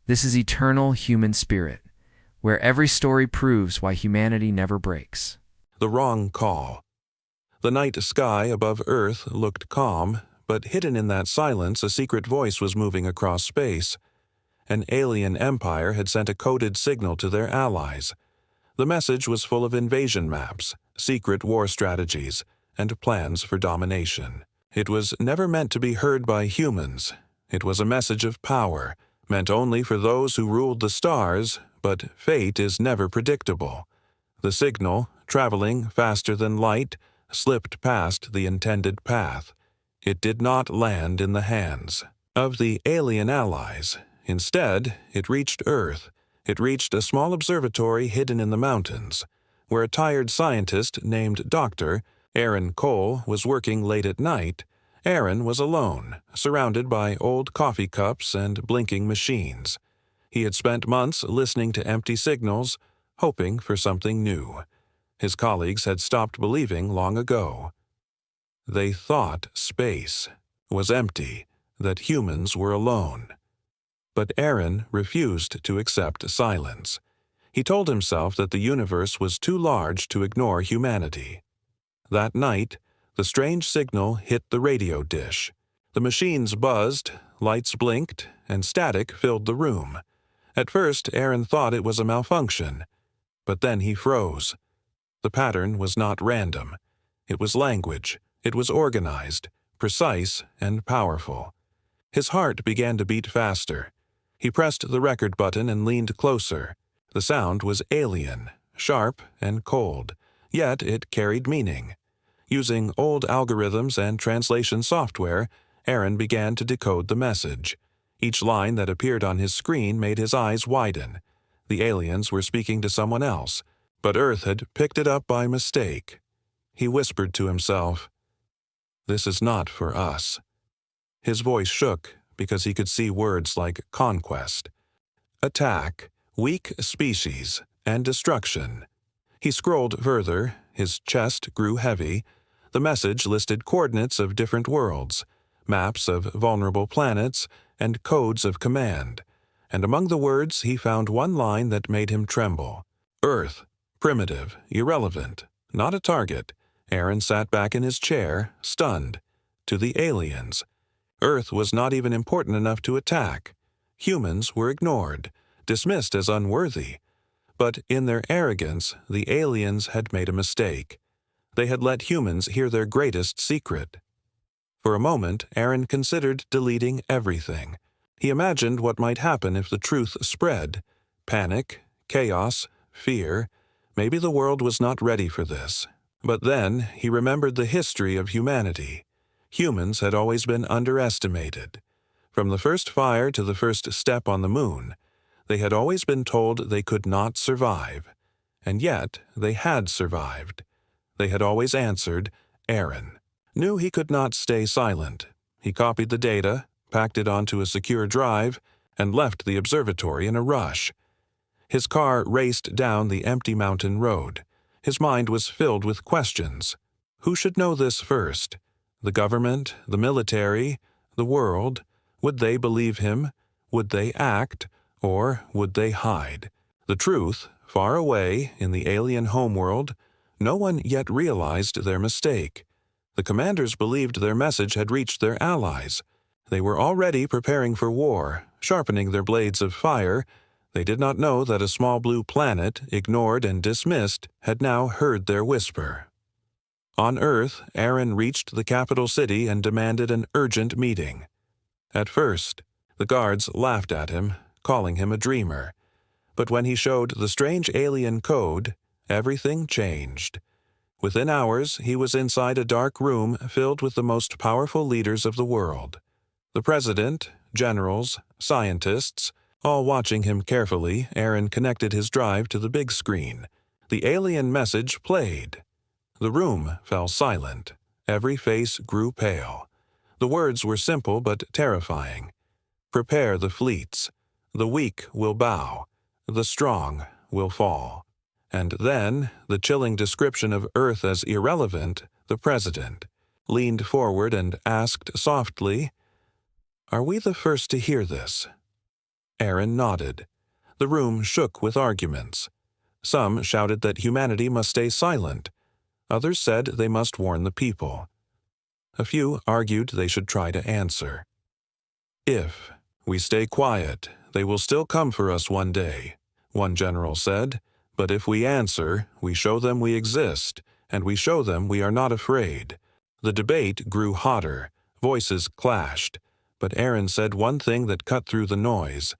This is eternal human spirit, where every story proves why humanity never breaks. The wrong call. The night sky above Earth looked calm, but hidden in that silence a secret voice was moving across space. An alien empire had sent a coded signal to their allies. The message was full of invasion maps, secret war strategies, and plans for domination. It was never meant to be heard by humans. It was a message of power, meant only for those who ruled the stars, but fate is never predictable. The signal, traveling faster than light, slipped past the intended path. It did not land in the hands of the alien allies. Instead, it reached Earth. It reached a small observatory hidden in the mountains, where a tired scientist named Dr. Aaron Cole was working late at night. Aaron was alone, surrounded by old coffee cups and blinking machines. He had spent months listening to empty signals, hoping for something new. His colleagues had stopped believing long ago. They thought space was empty, that humans were alone. But Aaron refused to accept silence. He told himself that the universe was too large to ignore humanity. That night, the strange signal hit the radio dish. The machines buzzed, lights blinked, and static filled the room. At first, Aaron thought it was a malfunction, but then he froze. The pattern was not random. It was language. It was organized, precise, and powerful. His heart began to beat faster. He pressed the record button and leaned closer. The sound was alien, sharp, and cold, yet it carried meaning. Using old algorithms and translation software, Aaron began to decode the message. Each line that appeared on his screen made his eyes widen. The aliens were speaking to someone else, but Earth had picked it up by mistake. He whispered to himself, "This is not for us." His voice shook because he could see words like conquest, attack, weak species, and destruction. He scrolled further. His chest grew heavy. The message listed coordinates of different worlds, maps of vulnerable planets, and codes of command. And among the words he found one line that made him tremble. Earth, primitive, irrelevant, not a target. Aaron sat back in his chair, stunned. To the aliens, Earth was not even important enough to attack. Humans were ignored, dismissed as unworthy. But in their arrogance, the aliens had made a mistake. They had let humans hear their greatest secret. For a moment, Aaron considered deleting everything. He imagined what might happen if the truth spread. Panic, chaos, fear. Maybe the world was not ready for this. But then he remembered the history of humanity. Humans had always been underestimated. From the first fire to the first step on the moon, they had always been told they could not survive. And yet they had survived. They had always answered. Aaron knew he could not stay silent. He copied the data, packed it onto a secure drive, and left the observatory in a rush. His car raced down the empty mountain road. His mind was filled with questions. Who should know this first? The government, the military, the world? Would they believe him? Would they act? Or would they hide? The truth, far away in the alien homeworld, no one yet realized their mistake. The commanders believed their message had reached their allies. They were already preparing for war, sharpening their blades of fire. They did not know that a small blue planet, ignored and dismissed, had now heard their whisper. On Earth, Aaron reached the capital city and demanded an urgent meeting. At first, the guards laughed at him, calling him a dreamer. But when he showed the strange alien code, everything changed. Within hours, he was inside a dark room filled with the most powerful leaders of the world. The president, generals, scientists, all watching him carefully. Aaron connected his drive to the big screen. The alien message played. The room fell silent. Every face grew pale. The words were simple but terrifying. Prepare the fleets. The weak will bow. The strong will fall. And then, the chilling description of Earth as irrelevant, the president leaned forward and asked softly, "Are we the first to hear this?" Aaron nodded. The room shook with arguments. Some shouted that humanity must stay silent. Others said they must warn the people. A few argued they should try to answer. "If we stay quiet, they will still come for us one day," one general said. "But if we answer, we show them we exist, and we show them we are not afraid." The debate grew hotter. Voices clashed. But Aaron said one thing that cut through the noise.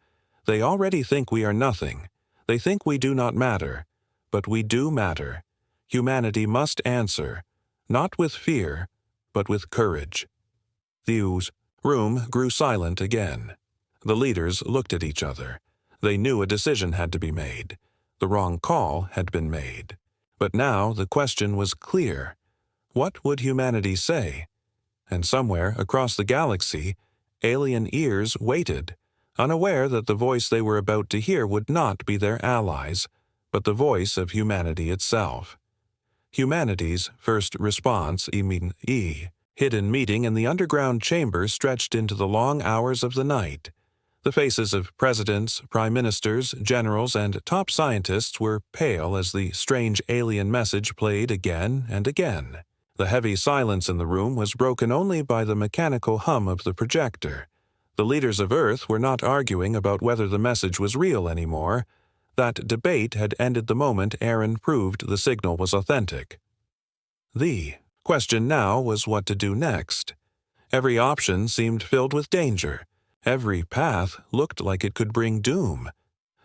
"They already think we are nothing. They think we do not matter. But we do matter. Humanity must answer, not with fear, but with courage." The room grew silent again. The leaders looked at each other. They knew a decision had to be made. The wrong call had been made. But now the question was clear. What would humanity say? And somewhere across the galaxy, alien ears waited, unaware that the voice they were about to hear would not be their allies, but the voice of humanity itself. Humanity's first response, hidden meeting in the underground chamber stretched into the long hours of the night. The faces of presidents, prime ministers, generals, and top scientists were pale as the strange alien message played again and again. The heavy silence in the room was broken only by the mechanical hum of the projector. The leaders of Earth were not arguing about whether the message was real anymore. That debate had ended the moment Aaron proved the signal was authentic. The question now was what to do next. Every option seemed filled with danger. Every path looked like it could bring doom.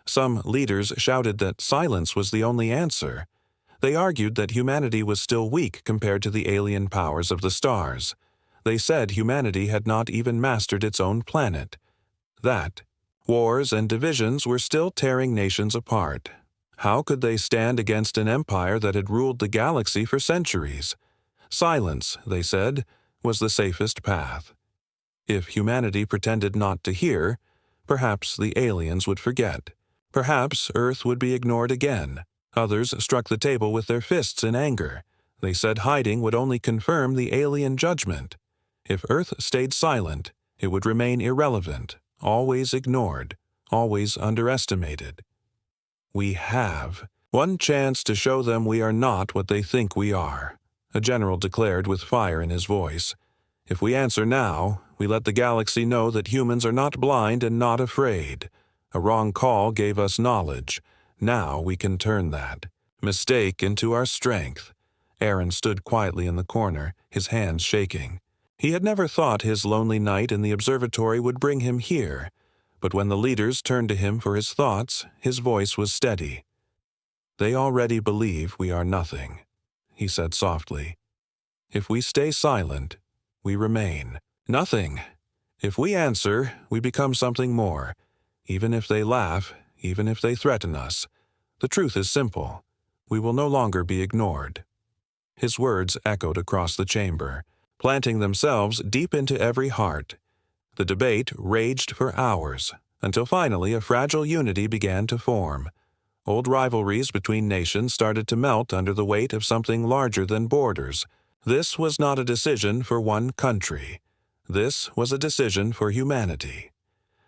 Some leaders shouted that silence was the only answer. They argued that humanity was still weak compared to the alien powers of the stars. They said humanity had not even mastered its own planet. That wars and divisions were still tearing nations apart. How could they stand against an empire that had ruled the galaxy for centuries? Silence, they said, was the safest path. If humanity pretended not to hear, perhaps the aliens would forget. Perhaps Earth would be ignored again. Others struck the table with their fists in anger. They said hiding would only confirm the alien judgment. If Earth stayed silent, it would remain irrelevant, always ignored, always underestimated. "We have one chance to show them we are not what they think we are," a general declared with fire in his voice. "If we answer now, we let the galaxy know that humans are not blind and not afraid. A wrong call gave us knowledge. Now we can turn that mistake into our strength." Aaron stood quietly in the corner, his hands shaking. He had never thought his lonely night in the observatory would bring him here, but when the leaders turned to him for his thoughts, his voice was steady. "They already believe we are nothing," he said softly. "If we stay silent, we remain nothing. If we answer, we become something more, even if they laugh, even if they threaten us. The truth is simple. We will no longer be ignored." His words echoed across the chamber, planting themselves deep into every heart. The debate raged for hours, until finally a fragile unity began to form. Old rivalries between nations started to melt under the weight of something larger than borders. This was not a decision for one country. This was a decision for humanity.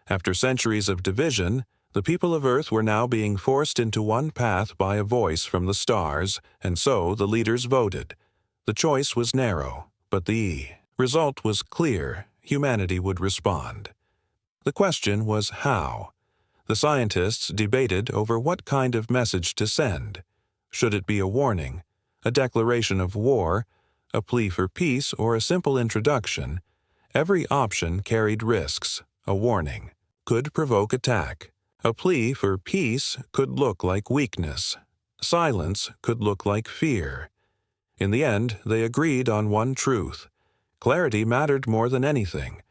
After centuries of division, the people of Earth were now being forced into one path by a voice from the stars, and so the leaders voted. The choice was narrow, but the result was clear. Humanity would respond. The question was how. The scientists debated over what kind of message to send. Should it be a warning, a declaration of war, a plea for peace, or a simple introduction? Every option carried risks. A warning could provoke attack. A plea for peace could look like weakness. Silence could look like fear. In the end, they agreed on one truth. Clarity mattered more than anything.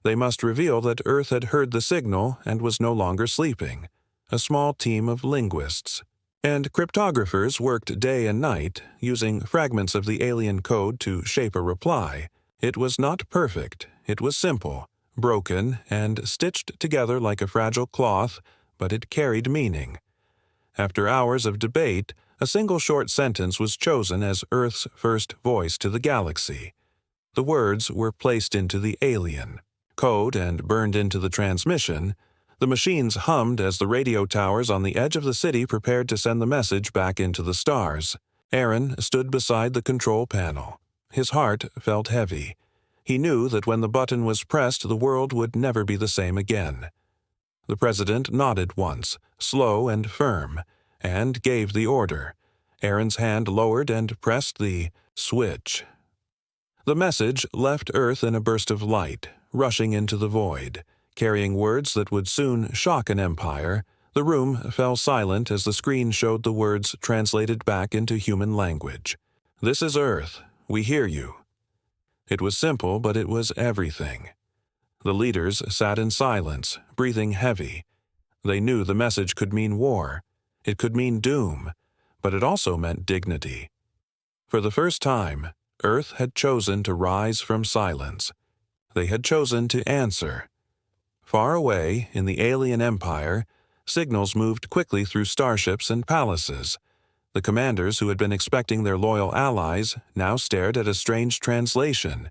They must reveal that Earth had heard the signal and was no longer sleeping. A small team of linguists and cryptographers worked day and night, using fragments of the alien code to shape a reply. It was not perfect. It was simple, broken, and stitched together like a fragile cloth, but it carried meaning. After hours of debate, a single short sentence was chosen as Earth's first voice to the galaxy. The words were placed into the alien code and burned into the transmission. The machines hummed as the radio towers on the edge of the city prepared to send the message back into the stars. Aaron stood beside the control panel. His heart felt heavy. He knew that when the button was pressed, the world would never be the same again. The president nodded once, slow and firm, and gave the order. Aaron's hand lowered and pressed the switch. The message left Earth in a burst of light, rushing into the void. Carrying words that would soon shock an empire, the room fell silent as the screen showed the words translated back into human language. "This is Earth. We hear you." It was simple, but it was everything. The leaders sat in silence, breathing heavy. They knew the message could mean war. It could mean doom, but it also meant dignity. For the first time, Earth had chosen to rise from silence. They had chosen to answer. Far away, in the alien empire, signals moved quickly through starships and palaces. The commanders who had been expecting their loyal allies now stared at a strange translation.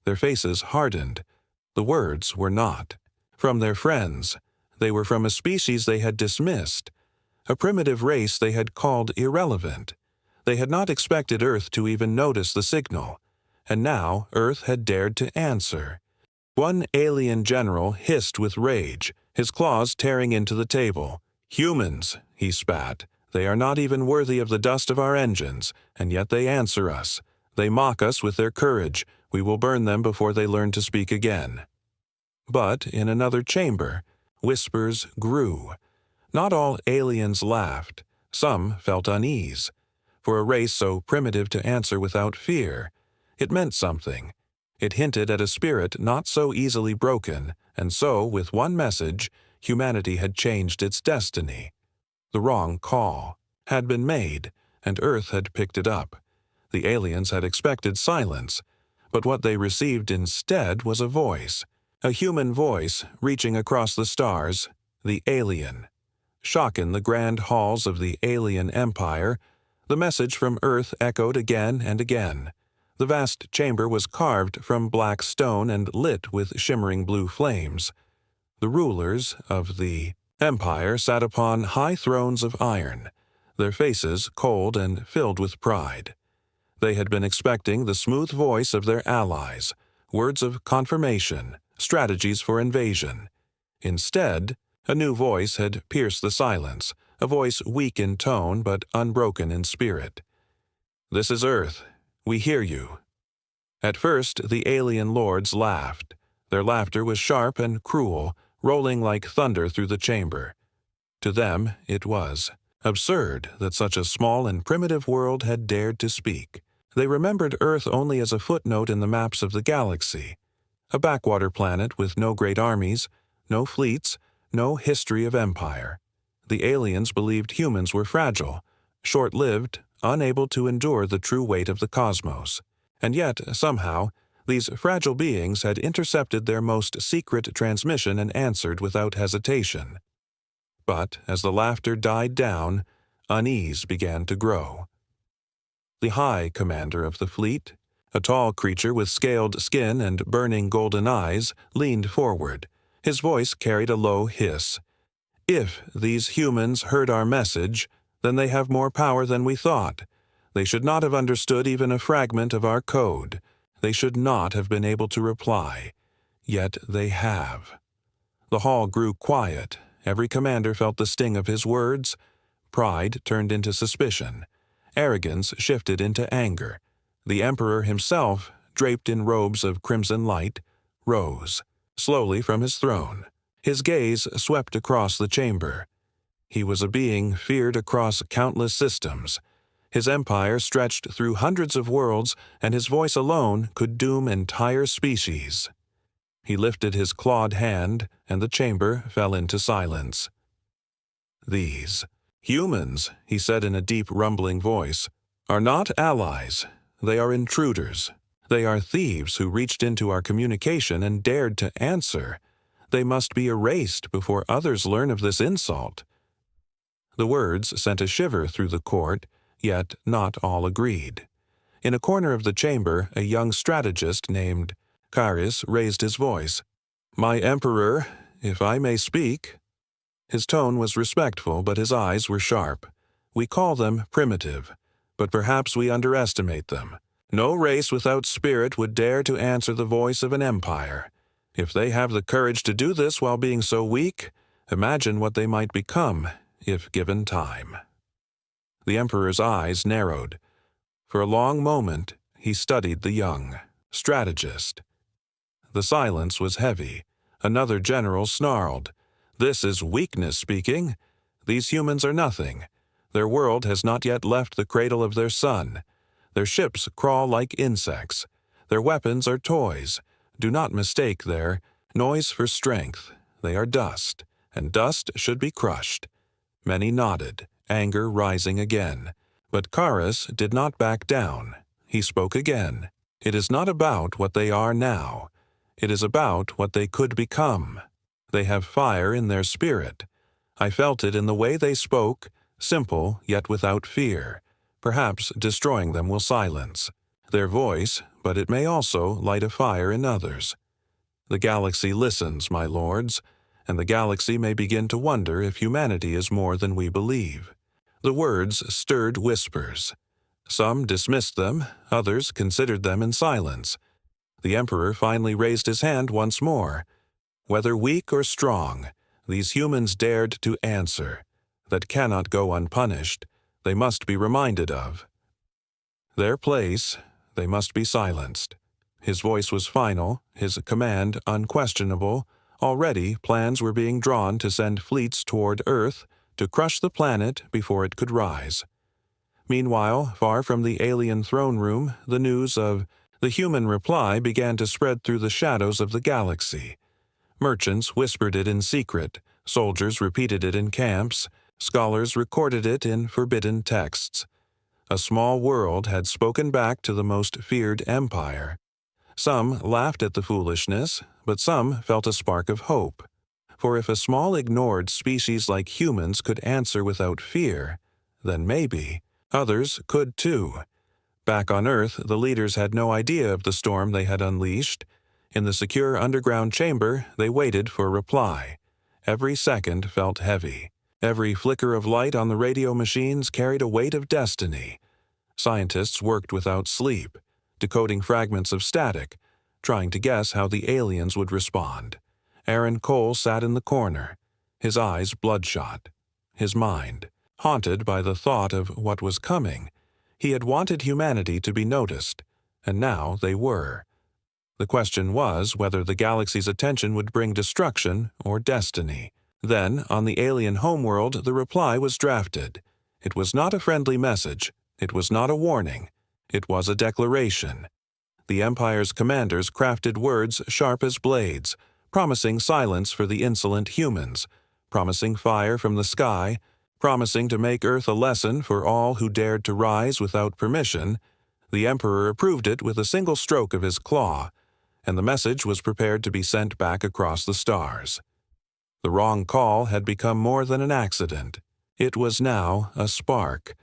Their faces hardened. The words were not from their friends. They were from a species they had dismissed, a primitive race they had called irrelevant. They had not expected Earth to even notice the signal, and now Earth had dared to answer. One alien general hissed with rage, his claws tearing into the table. "Humans," he spat. "They are not even worthy of the dust of our engines, and yet they answer us. They mock us with their courage. We will burn them before they learn to speak again." But in another chamber, whispers grew. Not all aliens laughed. Some felt unease. For a race so primitive to answer without fear, it meant something. It hinted at a spirit not so easily broken, and so, with one message, humanity had changed its destiny. The wrong call had been made, and Earth had picked it up. The aliens had expected silence, but what they received instead was a voice, a human voice reaching across the stars, the alien. Shock in the grand halls of the alien empire, the message from Earth echoed again and again. The vast chamber was carved from black stone and lit with shimmering blue flames. The rulers of the empire sat upon high thrones of iron, their faces cold and filled with pride. They had been expecting the smooth voice of their allies, words of confirmation, strategies for invasion. Instead, a new voice had pierced the silence, a voice weak in tone but unbroken in spirit. "This is Earth. We hear you." At first, the alien lords laughed. Their laughter was sharp and cruel, rolling like thunder through the chamber. To them, it was absurd that such a small and primitive world had dared to speak. They remembered Earth only as a footnote in the maps of the galaxy, a backwater planet with no great armies, no fleets, no history of empire. The aliens believed humans were fragile, short-lived, unable to endure the true weight of the cosmos. And yet, somehow, these fragile beings had intercepted their most secret transmission and answered without hesitation. But as the laughter died down, unease began to grow. The High Commander of the fleet, a tall creature with scaled skin and burning golden eyes, leaned forward. His voice carried a low hiss. "If these humans heard our message, then they have more power than we thought. They should not have understood even a fragment of our code. They should not have been able to reply. Yet they have." The hall grew quiet. Every commander felt the sting of his words. Pride turned into suspicion. Arrogance shifted into anger. The emperor himself, draped in robes of crimson light, rose slowly from his throne. His gaze swept across the chamber. He was a being feared across countless systems. His empire stretched through hundreds of worlds, and his voice alone could doom entire species. He lifted his clawed hand, and the chamber fell into silence. "These humans," he said in a deep, rumbling voice, "are not allies. They are intruders. They are thieves who reached into our communication and dared to answer. They must be erased before others learn of this insult." The words sent a shiver through the court, yet not all agreed. In a corner of the chamber, a young strategist named Kairos raised his voice. "My emperor, if I may speak." His tone was respectful, but his eyes were sharp. We call them primitive, but perhaps we underestimate them. No race without spirit would dare to answer the voice of an empire. If they have the courage to do this while being so weak, imagine what they might become if given time. The Emperor's eyes narrowed. For a long moment, he studied the young strategist. The silence was heavy. Another general snarled, "This is weakness speaking. These humans are nothing. Their world has not yet left the cradle of their sun. Their ships crawl like insects. Their weapons are toys. Do not mistake their noise for strength. They are dust, and dust should be crushed." Many nodded, anger rising again. But Karis did not back down. He spoke again. "It is not about what they are now. It is about what they could become. They have fire in their spirit. I felt it in the way they spoke, simple yet without fear. Perhaps destroying them will silence their voice, but it may also light a fire in others. The galaxy listens, my lords, and the galaxy may begin to wonder if humanity is more than we believe." The words stirred whispers. Some dismissed them, others considered them in silence. The Emperor finally raised his hand once more. Whether weak or strong, these humans dared to answer. That cannot go unpunished. They must be reminded of their place. They must be silenced. His voice was final, his command unquestionable. Already, plans were being drawn to send fleets toward Earth to crush the planet before it could rise. Meanwhile, far from the alien throne room, the news of the human reply began to spread through the shadows of the galaxy. Merchants whispered it in secret, soldiers repeated it in camps, scholars recorded it in forbidden texts. A small world had spoken back to the most feared empire. Some laughed at the foolishness, but some felt a spark of hope. For if a small ignored species like humans could answer without fear, then maybe others could too. Back on Earth, the leaders had no idea of the storm they had unleashed. In the secure underground chamber, they waited for a reply. Every second felt heavy. Every flicker of light on the radio machines carried a weight of destiny. Scientists worked without sleep, decoding fragments of static, trying to guess how the aliens would respond. Aaron Cole sat in the corner, his eyes bloodshot, his mind haunted by the thought of what was coming. He had wanted humanity to be noticed, and now they were. The question was whether the galaxy's attention would bring destruction or destiny. Then, on the alien homeworld, the reply was drafted. It was not a friendly message. It was not a warning. It was a declaration. The Empire's commanders crafted words sharp as blades, promising silence for the insolent humans, promising fire from the sky, promising to make Earth a lesson for all who dared to rise without permission. The Emperor approved it with a single stroke of his claw, and the message was prepared to be sent back across the stars. The wrong call had become more than an accident. It was now a spark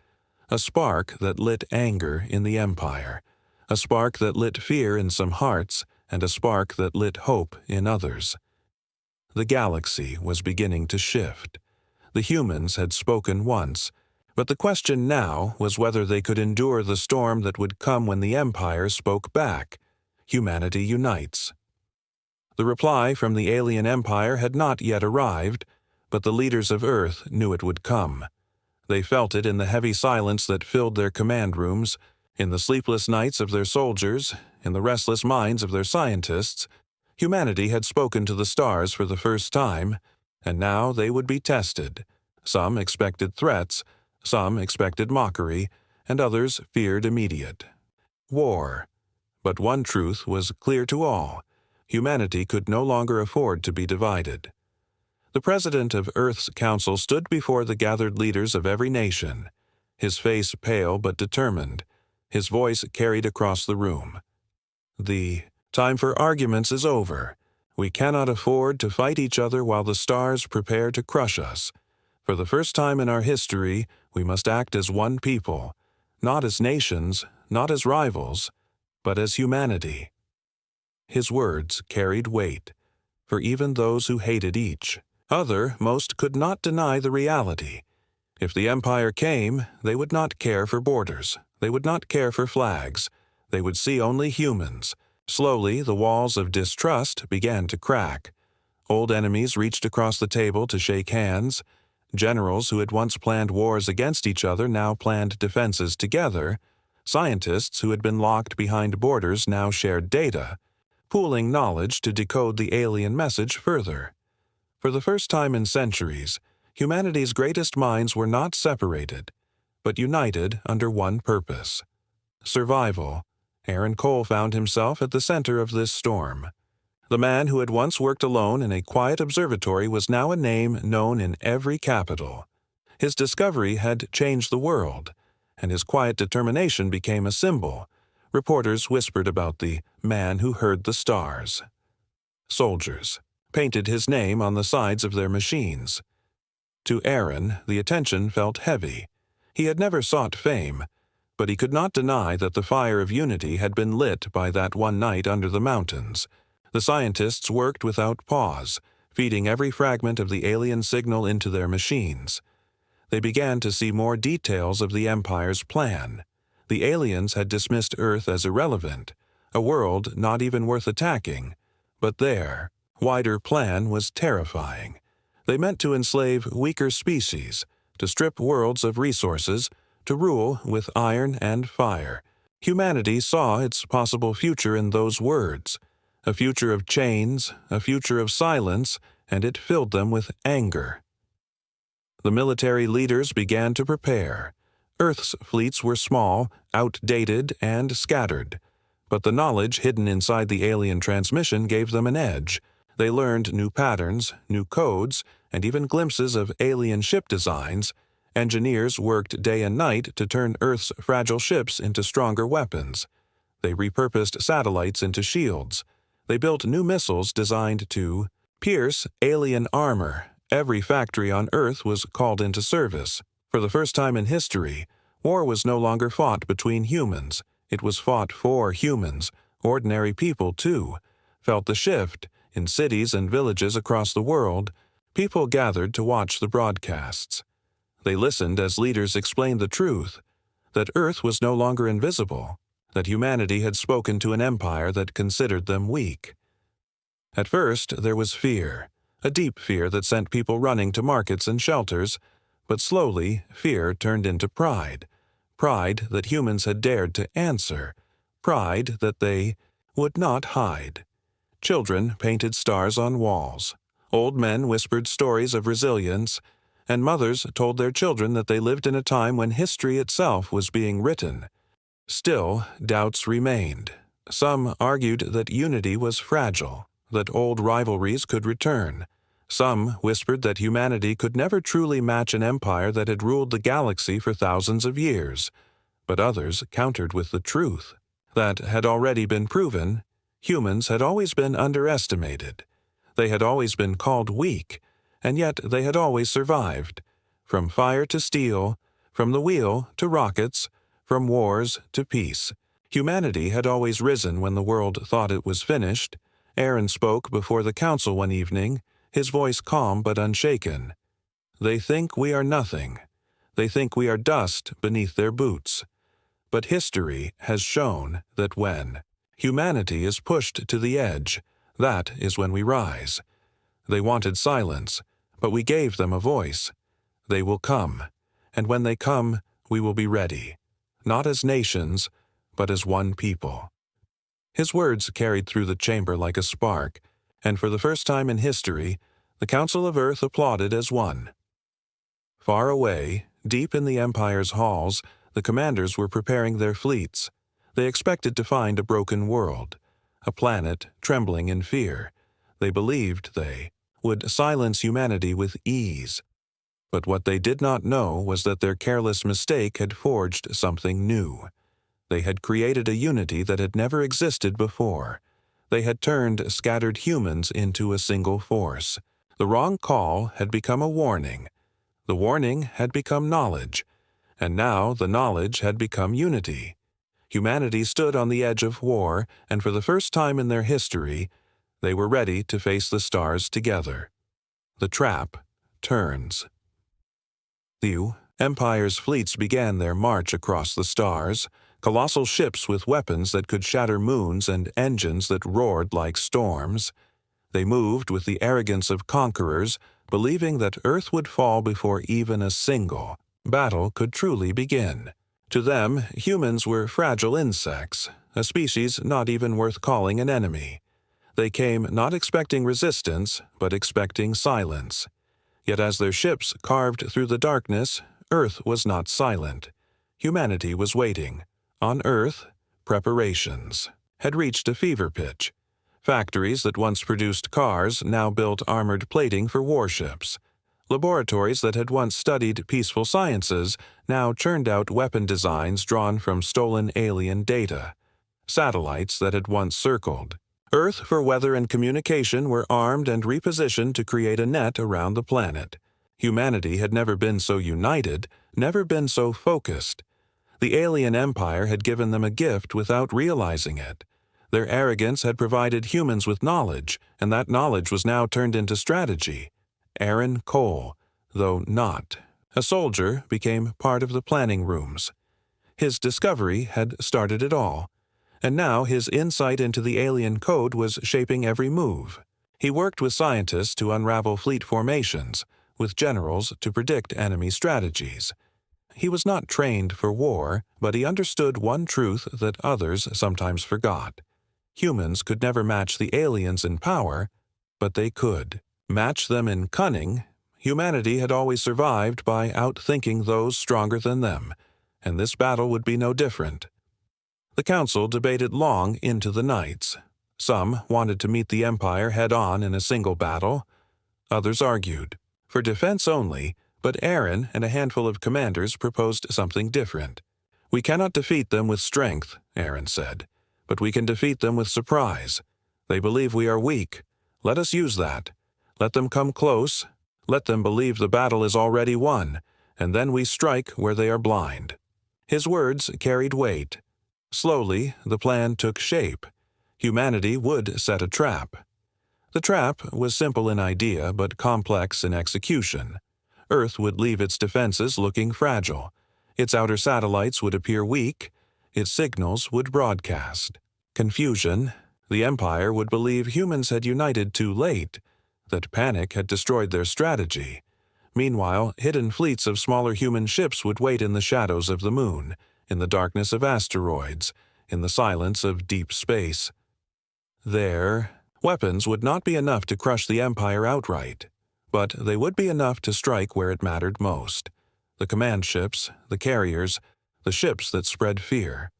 that lit anger in the Empire, a spark that lit fear in some hearts, and a spark that lit hope in others. The galaxy was beginning to shift. The humans had spoken once, but the question now was whether they could endure the storm that would come when the Empire spoke back. Humanity unites. The reply from the alien empire had not yet arrived, but the leaders of Earth knew it would come. They felt it in the heavy silence that filled their command rooms, in the sleepless nights of their soldiers, in the restless minds of their scientists. Humanity had spoken to the stars for the first time, and now they would be tested. Some expected threats, some expected mockery, and others feared immediate war. But one truth was clear to all. Humanity could no longer afford to be divided. The president of Earth's council stood before the gathered leaders of every nation, his face pale but determined, his voice carried across the room. The time for arguments is over. We cannot afford to fight each other while the stars prepare to crush us. For the first time in our history, we must act as one people, not as nations, not as rivals, but as humanity. His words carried weight, for even those who hated each Most could not deny the reality. If the Empire came, they would not care for borders. They would not care for flags. They would see only humans. Slowly, the walls of distrust began to crack. Old enemies reached across the table to shake hands. Generals who had once planned wars against each other now planned defenses together. Scientists who had been locked behind borders now shared data, pooling knowledge to decode the alien message further. For the first time in centuries, humanity's greatest minds were not separated, but united under one purpose: survival. Aaron Cole found himself at the center of this storm. The man who had once worked alone in a quiet observatory was now a name known in every capital. His discovery had changed the world, and his quiet determination became a symbol. Reporters whispered about the man who heard the stars. Soldiers painted his name on the sides of their machines. To Aaron, the attention felt heavy. He had never sought fame, but he could not deny that the fire of unity had been lit by that one night under the mountains. The scientists worked without pause, feeding every fragment of the alien signal into their machines. They began to see more details of the Empire's plan. The aliens had dismissed Earth as irrelevant, a world not even worth attacking. But their wider plan was terrifying. They meant to enslave weaker species, to strip worlds of resources, to rule with iron and fire. Humanity saw its possible future in those words, a future of chains, a future of silence, and it filled them with anger. The military leaders began to prepare. Earth's fleets were small, outdated, and scattered. But the knowledge hidden inside the alien transmission gave them an edge. They learned new patterns, new codes, and even glimpses of alien ship designs. Engineers worked day and night to turn Earth's fragile ships into stronger weapons. They repurposed satellites into shields. They built new missiles designed to pierce alien armor. Every factory on Earth was called into service. For the first time in history, war was no longer fought between humans. It was fought for humans. Ordinary people, too, felt the shift. In cities and villages across the world, people gathered to watch the broadcasts. They listened as leaders explained the truth, that Earth was no longer invisible, that humanity had spoken to an empire that considered them weak. At first, there was fear, a deep fear that sent people running to markets and shelters, but slowly, fear turned into pride. Pride that humans had dared to answer. Pride that they would not hide. Children painted stars on walls. Old men whispered stories of resilience, and mothers told their children that they lived in a time when history itself was being written. Still, doubts remained. Some argued that unity was fragile, that old rivalries could return. Some whispered that humanity could never truly match an empire that had ruled the galaxy for thousands of years. But others countered with the truth. That had already been proven. Humans had always been underestimated. They had always been called weak, and yet they had always survived. From fire to steel, from the wheel to rockets, from wars to peace. Humanity had always risen when the world thought it was finished. Aaron spoke before the council one evening, his voice calm but unshaken. They think we are nothing. They think we are dust beneath their boots. But history has shown that when humanity is pushed to the edge, that is when we rise. They wanted silence, but we gave them a voice. They will come, and when they come, we will be ready, not as nations, but as one people. His words carried through the chamber like a spark, and for the first time in history, the Council of Earth applauded as one. Far away, deep in the Empire's halls, the commanders were preparing their fleets. They expected to find a broken world, a planet trembling in fear. They believed they would silence humanity with ease. But what they did not know was that their careless mistake had forged something new. They had created a unity that had never existed before. They had turned scattered humans into a single force. The wrong call had become a warning. The warning had become knowledge. And now the knowledge had become unity. Humanity stood on the edge of war, and for the first time in their history, they were ready to face the stars together. The trap turns. The Empire's fleets began their march across the stars, colossal ships with weapons that could shatter moons and engines that roared like storms. They moved with the arrogance of conquerors, believing that Earth would fall before even a single battle could truly begin. To them, humans were fragile insects, a species not even worth calling an enemy. They came not expecting resistance, but expecting silence. Yet as their ships carved through the darkness, Earth was not silent. Humanity was waiting. On Earth, preparations had reached a fever pitch. Factories that once produced cars now built armored plating for warships. Laboratories that had once studied peaceful sciences now churned out weapon designs drawn from stolen alien data. Satellites that had once circled Earth for weather and communication were armed and repositioned to create a net around the planet. Humanity had never been so united, never been so focused. The alien empire had given them a gift without realizing it. Their arrogance had provided humans with knowledge, and that knowledge was now turned into strategy. Aaron Cole, though not a soldier, became part of the planning rooms. His discovery had started it all, and now his insight into the alien code was shaping every move. He worked with scientists to unravel fleet formations, with generals to predict enemy strategies. He was not trained for war, but he understood one truth that others sometimes forgot. Humans could never match the aliens in power, but they could match them in cunning. Humanity had always survived by outthinking those stronger than them, and this battle would be no different. The council debated long into the nights. Some wanted to meet the Empire head-on in a single battle. Others argued for defense only, but Aaron and a handful of commanders proposed something different. "We cannot defeat them with strength," Aaron said, "but we can defeat them with surprise. They believe we are weak. Let us use that. Let them come close. Let them believe the battle is already won, and then we strike where they are blind." His words carried weight. Slowly, the plan took shape. Humanity would set a trap. The trap was simple in idea but complex in execution. Earth would leave its defenses looking fragile. Its outer satellites would appear weak. Its signals would broadcast. Confusion. The Empire would believe humans had united too late, that panic had destroyed their strategy. Meanwhile, hidden fleets of smaller human ships would wait in the shadows of the moon, in the darkness of asteroids, in the silence of deep space. Their weapons would not be enough to crush the Empire outright, but they would be enough to strike where it mattered most: the command ships, the carriers, the ships that spread fear.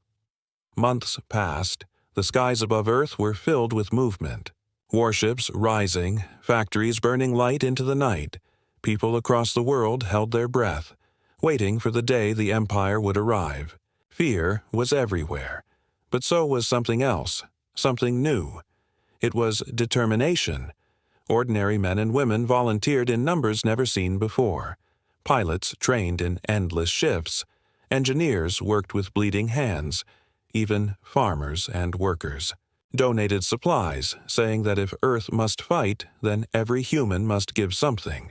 Months passed. The skies above Earth were filled with movement. Warships rising, factories burning light into the night. People across the world held their breath, waiting for the day the Empire would arrive. Fear was everywhere, but so was something else, something new. It was determination. Ordinary men and women volunteered in numbers never seen before. Pilots trained in endless shifts. Engineers worked with bleeding hands. Even farmers and workers donated supplies, saying that if Earth must fight, then every human must give something.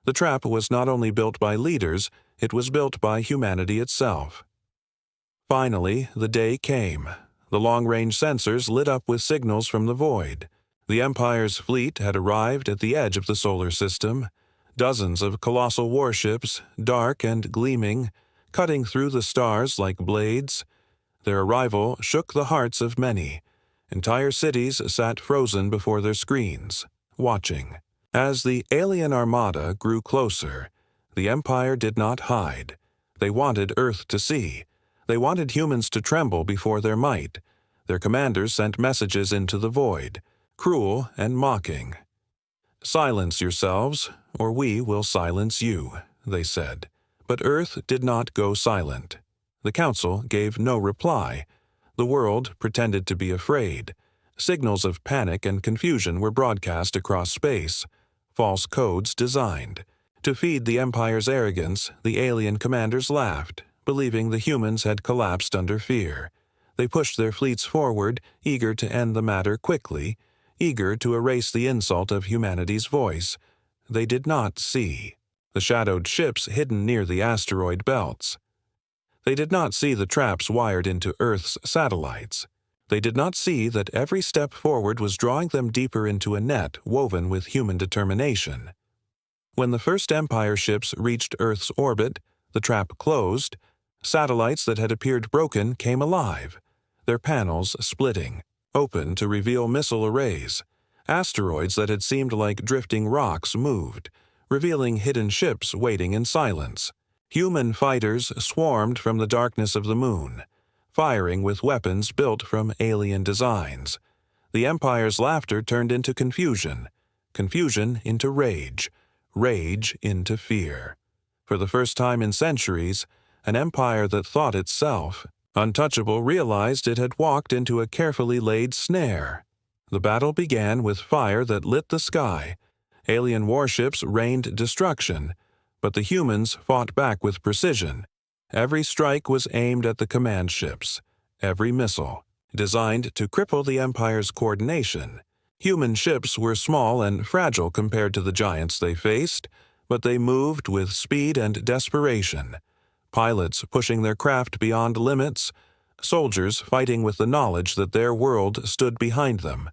The trap was not only built by leaders, it was built by humanity itself. Finally, the day came. The long-range sensors lit up with signals from the void. The Empire's fleet had arrived at the edge of the solar system. Dozens of colossal warships, dark and gleaming, cutting through the stars like blades. Their arrival shook the hearts of many. Entire cities sat frozen before their screens, watching. As the alien armada grew closer, the Empire did not hide. They wanted Earth to see. They wanted humans to tremble before their might. Their commanders sent messages into the void, cruel and mocking. "Silence yourselves, or we will silence you," they said. But Earth did not go silent. The Council gave no reply. The world pretended to be afraid. Signals of panic and confusion were broadcast across space. False codes designed. To feed the Empire's arrogance, the alien commanders laughed, believing the humans had collapsed under fear. They pushed their fleets forward, eager to end the matter quickly, eager to erase the insult of humanity's voice. they did not see the shadowed ships hidden near the asteroid belts. They did not see the traps wired into Earth's satellites. They did not see that every step forward was drawing them deeper into a net woven with human determination. When the first Empire ships reached Earth's orbit, the trap closed. Satellites that had appeared broken came alive, their panels splitting, open to reveal missile arrays. Asteroids that had seemed like drifting rocks moved, revealing hidden ships waiting in silence. Human fighters swarmed from the darkness of the moon, firing with weapons built from alien designs. The Empire's laughter turned into confusion, confusion into rage, rage into fear. For the first time in centuries, an empire that thought itself untouchable realized it had walked into a carefully laid snare. The battle began with fire that lit the sky. Alien warships rained destruction, but the humans fought back with precision. Every strike was aimed at the command ships, every missile designed to cripple the Empire's coordination. Human ships were small and fragile compared to the giants they faced, but they moved with speed and desperation. Pilots pushing their craft beyond limits, soldiers fighting with the knowledge that their world stood behind them.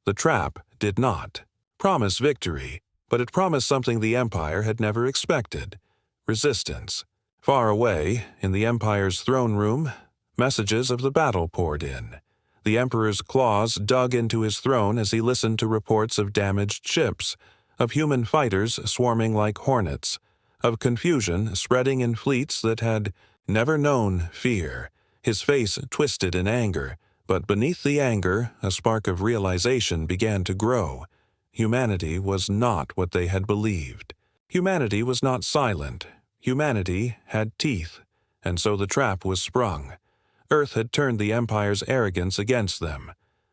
The trap did not promise victory, but it promised something the Empire had never expected: resistance. Far away, in the Empire's throne room, messages of the battle poured in. The Emperor's claws dug into his throne as he listened to reports of damaged ships, of human fighters swarming like hornets, of confusion spreading in fleets that had never known fear. His face twisted in anger, but beneath the anger, a spark of realization began to grow. Humanity was not what they had believed. Humanity was not silent. Humanity had teeth, and so the trap was sprung. Earth had turned the Empire's arrogance against them.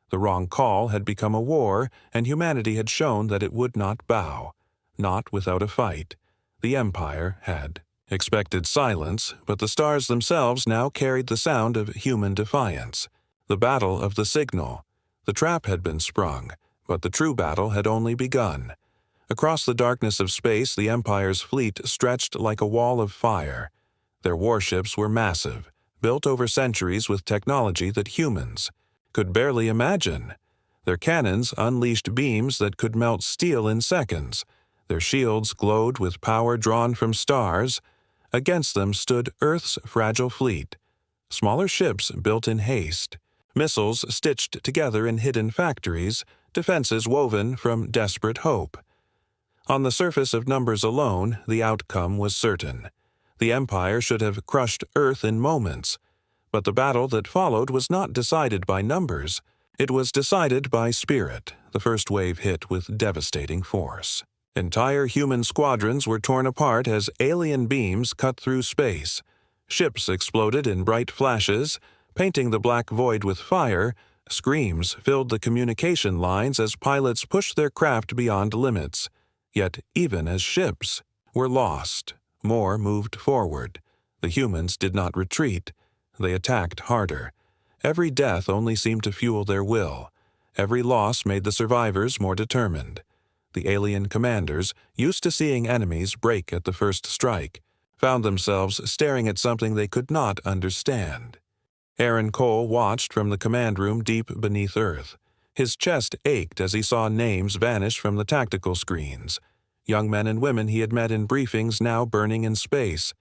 The wrong call had become a war, and humanity had shown that it would not bow, not without a fight. The Empire had expected silence, but the stars themselves now carried the sound of human defiance. The battle of the signal. The trap had been sprung, but the true battle had only begun. Across the darkness of space, the Empire's fleet stretched like a wall of fire. Their warships were massive, built over centuries with technology that humans could barely imagine. Their cannons unleashed beams that could melt steel in seconds. Their shields glowed with power drawn from stars. Against them stood Earth's fragile fleet, smaller ships built in haste, missiles stitched together in hidden factories, defenses woven from desperate hope. On the surface of numbers alone, the outcome was certain. The Empire should have crushed Earth in moments, but the battle that followed was not decided by numbers. It was decided by spirit. The first wave hit with devastating force. Entire human squadrons were torn apart as alien beams cut through space. Ships exploded in bright flashes, painting the black void with fire. Screams filled the communication lines as pilots pushed their craft beyond limits. Yet even as ships were lost, more moved forward. The humans did not retreat. They attacked harder. Every death only seemed to fuel their will. Every loss made the survivors more determined. The alien commanders, used to seeing enemies break at the first strike, found themselves staring at something they could not understand. Aaron Cole watched from the command room deep beneath Earth. His chest ached as he saw names vanish from the tactical screens. Young men and women he had met in briefings now burning in space.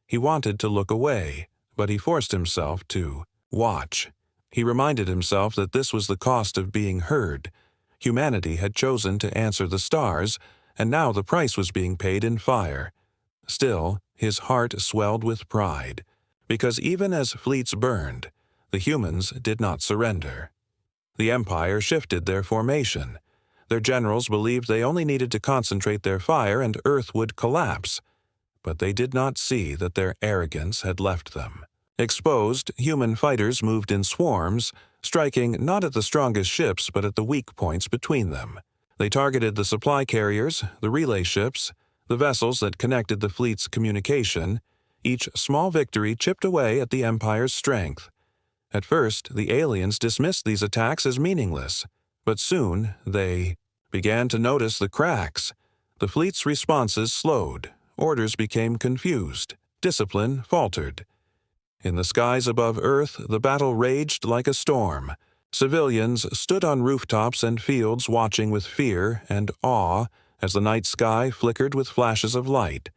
He wanted to look away, but he forced himself to watch. He reminded himself that this was the cost of being heard. Humanity had chosen to answer the stars, and now the price was being paid in fire. Still, his heart swelled with pride, because even as fleets burned, the humans did not surrender. The Empire shifted their formation. Their generals believed they only needed to concentrate their fire and Earth would collapse, but they did not see that their arrogance had left them. Exposed, human fighters moved in swarms, striking not at the strongest ships but at the weak points between them. They targeted the supply carriers, the relay ships, the vessels that connected the fleet's communication. Each small victory chipped away at the Empire's strength. At first, the aliens dismissed these attacks as meaningless, but soon they began to notice the cracks. The fleet's responses slowed, orders became confused, discipline faltered. In the skies above Earth, the battle raged like a storm. Civilians stood on rooftops and fields watching with fear and awe as the night sky flickered with flashes of light.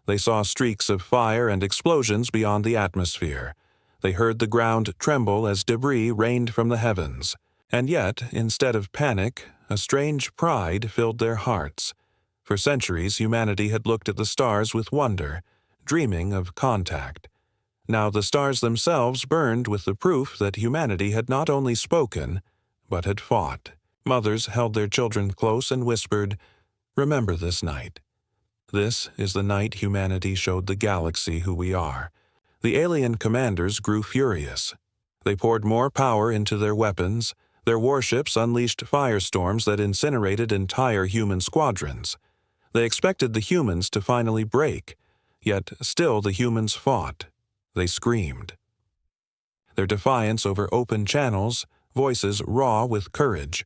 They saw streaks of fire and explosions beyond the atmosphere. They heard the ground tremble as debris rained from the heavens. And yet, instead of panic, a strange pride filled their hearts. For centuries, humanity had looked at the stars with wonder, dreaming of contact. Now the stars themselves burned with the proof that humanity had not only spoken, but had fought. Mothers held their children close and whispered, "Remember this night. This is the night humanity showed the galaxy who we are." The alien commanders grew furious. They poured more power into their weapons. Their warships unleashed firestorms that incinerated entire human squadrons. They expected the humans to finally break, yet still the humans fought. They screamed. Their defiance over open channels, voices raw with courage.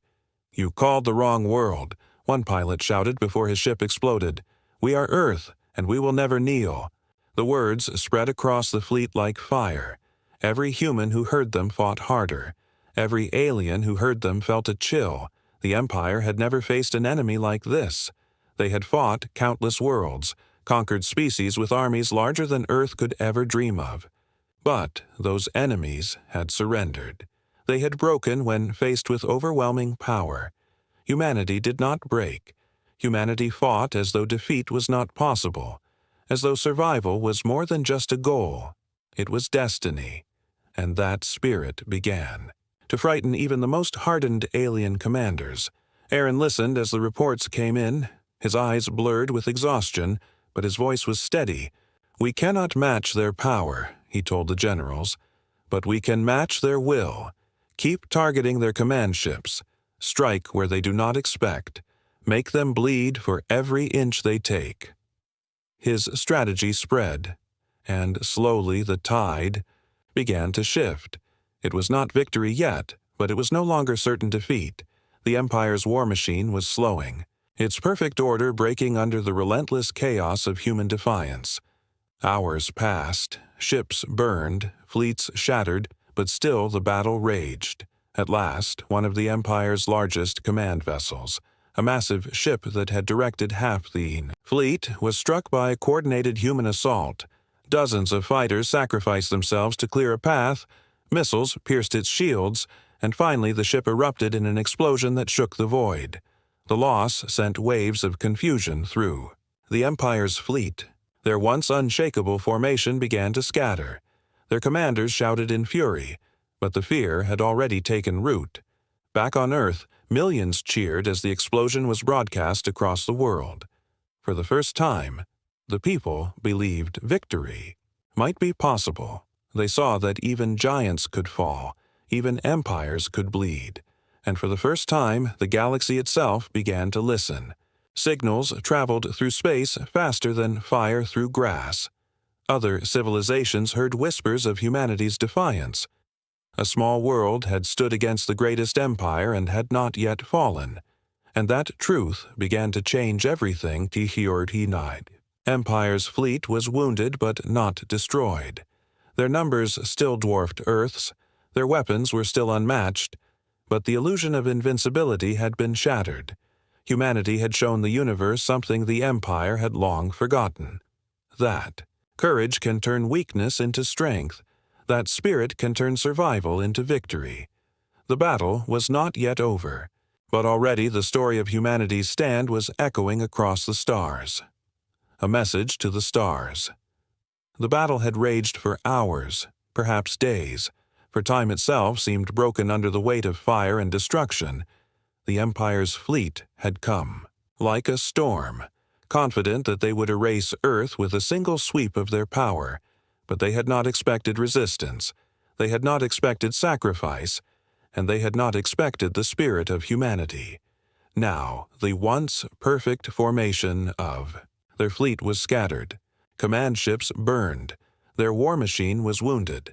"You called the wrong world," one pilot shouted before his ship exploded. "We are Earth, and we will never kneel." The words spread across the fleet like fire. Every human who heard them fought harder. Every alien who heard them felt a chill. The Empire had never faced an enemy like this. They had fought countless worlds, conquered species with armies larger than Earth could ever dream of. But those enemies had surrendered. They had broken when faced with overwhelming power. Humanity did not break. Humanity fought as though defeat was not possible, as though survival was more than just a goal. It was destiny. And that spirit began to frighten even the most hardened alien commanders. Aaron listened as the reports came in, his eyes blurred with exhaustion, but his voice was steady. "We cannot match their power," he told the generals, "but we can match their will. Keep targeting their command ships. Strike where they do not expect. Make them bleed for every inch they take." His strategy spread, and slowly the tide began to shift. It was not victory yet, but it was no longer certain defeat. The Empire's war machine was slowing, its perfect order breaking under the relentless chaos of human defiance. Hours passed, ships burned, fleets shattered, but still the battle raged. At last, one of the Empire's largest command vessels, a massive ship that had directed half the fleet, was struck by a coordinated human assault. Dozens of fighters sacrificed themselves to clear a path, missiles pierced its shields, and finally the ship erupted in an explosion that shook the void. The loss sent waves of confusion through the Empire's fleet. Their once unshakable formation began to scatter. Their commanders shouted in fury, but the fear had already taken root. Back on Earth, millions cheered as the explosion was broadcast across the world. For the first time, the people believed victory might be possible. They saw that even giants could fall, even empires could bleed. And for the first time, the galaxy itself began to listen. Signals traveled through space faster than fire through grass. Other civilizations heard whispers of humanity's defiance. A small world had stood against the greatest empire and had not yet fallen. And that truth began to change everything. Empire's fleet was wounded but not destroyed. Their numbers still dwarfed Earth's, their weapons were still unmatched, but the illusion of invincibility had been shattered. Humanity had shown the universe something the Empire had long forgotten. That courage can turn weakness into strength, that spirit can turn survival into victory. The battle was not yet over, but already the story of humanity's stand was echoing across the stars. A message to the stars. The battle had raged for hours, perhaps days, for time itself seemed broken under the weight of fire and destruction. The Empire's fleet had come, like a storm, confident that they would erase Earth with a single sweep of their power. But they had not expected resistance, they had not expected sacrifice, and they had not expected the spirit of humanity. Now, the once perfect formation of their fleet was scattered. Command ships burned. Their war machine was wounded.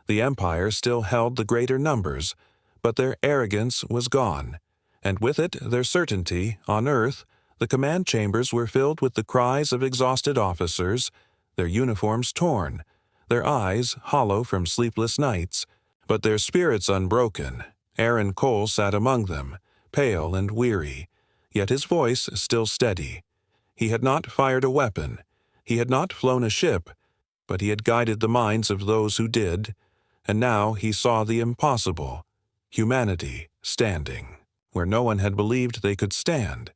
The Empire still held the greater numbers, but their arrogance was gone, and with it their certainty, on Earth, The command chambers were filled with the cries of exhausted officers, their uniforms torn, their eyes hollow from sleepless nights, but their spirits unbroken. Aaron Cole sat among them, pale and weary, yet his voice still steady. He had not fired a weapon, he had not flown a ship, but he had guided the minds of those who did, and now he saw the impossible, humanity standing, where no one had believed they could stand.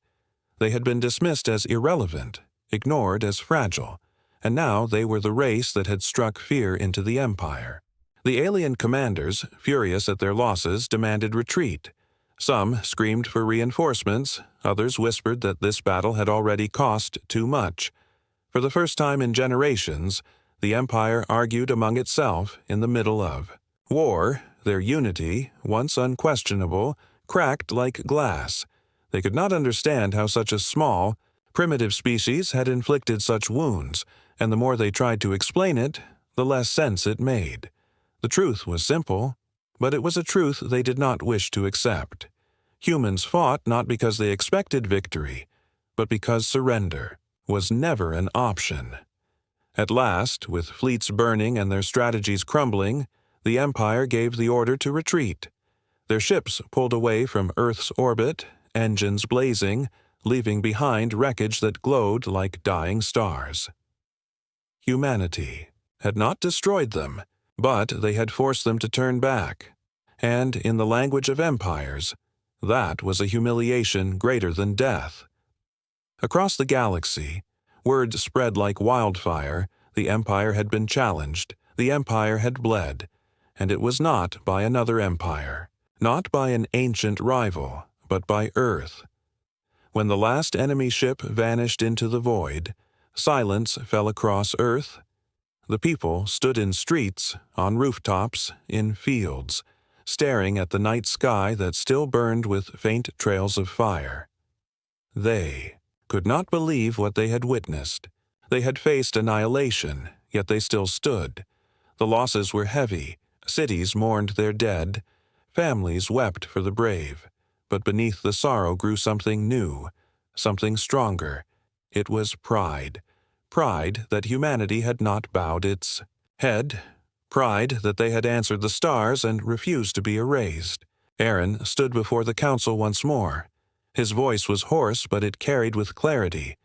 They had been dismissed as irrelevant, ignored as fragile, and now they were the race that had struck fear into the Empire. The alien commanders, furious at their losses, demanded retreat. Some screamed for reinforcements, others whispered that this battle had already cost too much. For the first time in generations, the Empire argued among itself in the middle of war. Their unity, once unquestionable, cracked like glass. They could not understand how such a small, primitive species had inflicted such wounds, and the more they tried to explain it, the less sense it made. The truth was simple, but it was a truth they did not wish to accept. Humans fought not because they expected victory, but because surrender was never an option. At last, with fleets burning and their strategies crumbling, the Empire gave the order to retreat. Their ships pulled away from Earth's orbit, engines blazing, leaving behind wreckage that glowed like dying stars. Humanity had not destroyed them, but they had forced them to turn back. And in the language of empires, that was a humiliation greater than death. Across the galaxy, word spread like wildfire. The Empire had been challenged, the Empire had bled, and it was not by another empire, not by an ancient rival, but by Earth. When the last enemy ship vanished into the void, silence fell across Earth. The people stood in streets, on rooftops, in fields, staring at the night sky that still burned with faint trails of fire. They could not believe what they had witnessed. They had faced annihilation, yet they still stood. The losses were heavy, cities mourned their dead, families wept for the brave, but beneath the sorrow grew something new, something stronger. It was pride. Pride that humanity had not bowed its head, pride that they had answered the stars and refused to be erased. Aaron stood before the council once more. His voice was hoarse, but it carried with clarity.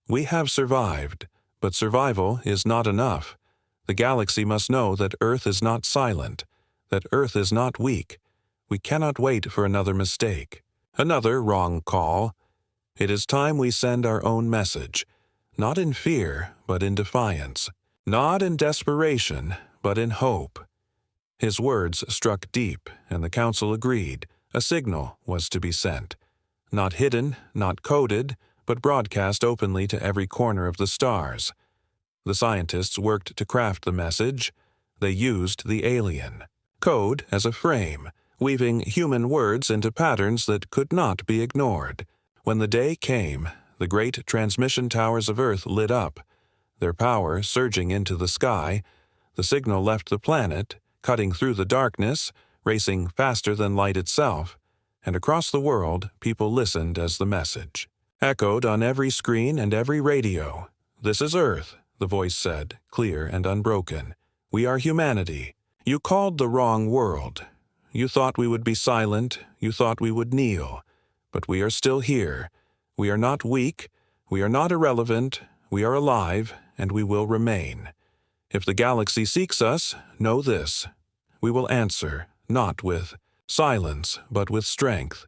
We have survived, but survival is not enough. The galaxy must know that Earth is not silent, that Earth is not weak. We cannot wait for another mistake, another wrong call. It is time we send our own message. Not in fear, but in defiance. Not in desperation, but in hope. His words struck deep, and the council agreed. A signal was to be sent. Not hidden, not coded, but broadcast openly to every corner of the stars. The scientists worked to craft the message. They used the alien code as a frame, weaving human words into patterns that could not be ignored. When the day came, the great transmission towers of Earth lit up, their power surging into the sky. The signal left the planet, cutting through the darkness, racing faster than light itself, and across the world people listened as the message echoed on every screen and every radio. This is Earth, the voice said, clear and unbroken. We are humanity. You called the wrong world. You thought we would be silent, you thought we would kneel, but we are still here. We are not weak, we are not irrelevant, we are alive, and we will remain. If the galaxy seeks us, know this. We will answer, not with silence, but with strength.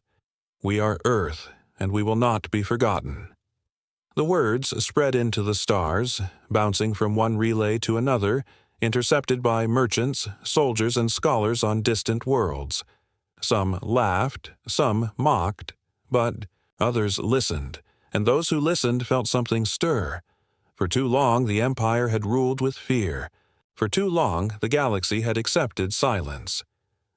We are Earth, and we will not be forgotten. The words spread into the stars, bouncing from one relay to another, intercepted by merchants, soldiers, and scholars on distant worlds. Some laughed, some mocked, but others listened, and those who listened felt something stir. For too long the Empire had ruled with fear. For too long the galaxy had accepted silence.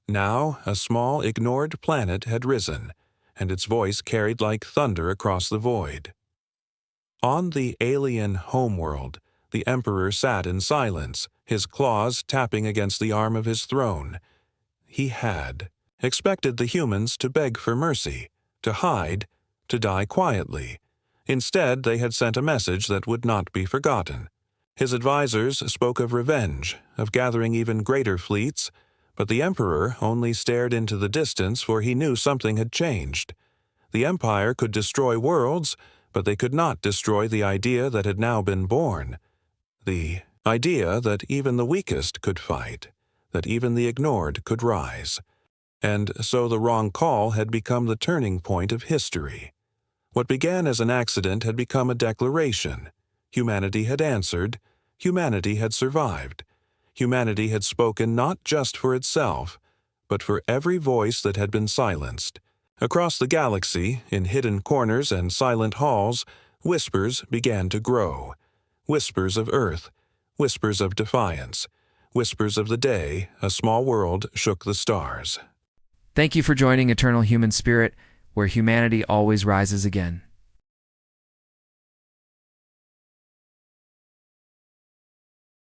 Now a small, ignored planet had risen, and its voice carried like thunder across the void. On the alien homeworld, the Emperor sat in silence, his claws tapping against the arm of his throne. He had expected the humans to beg for mercy, to hide, to die quietly. Instead, they had sent a message that would not be forgotten. His advisors spoke of revenge, of gathering even greater fleets, but the Emperor only stared into the distance, for he knew something had changed. The Empire could destroy worlds, but they could not destroy the idea that had now been born. The idea that even the weakest could fight, that even the ignored could rise. And so the wrong call had become the turning point of history. What began as an accident had become a declaration. Humanity had answered. Humanity had survived. Humanity had spoken not just for itself, but for every voice that had been silenced. Across the galaxy, in hidden corners and silent halls, whispers began to grow. Whispers of Earth, whispers of defiance, whispers of the day a small world shook the stars. Thank you for joining Eternal Human Spirit, where humanity always rises again.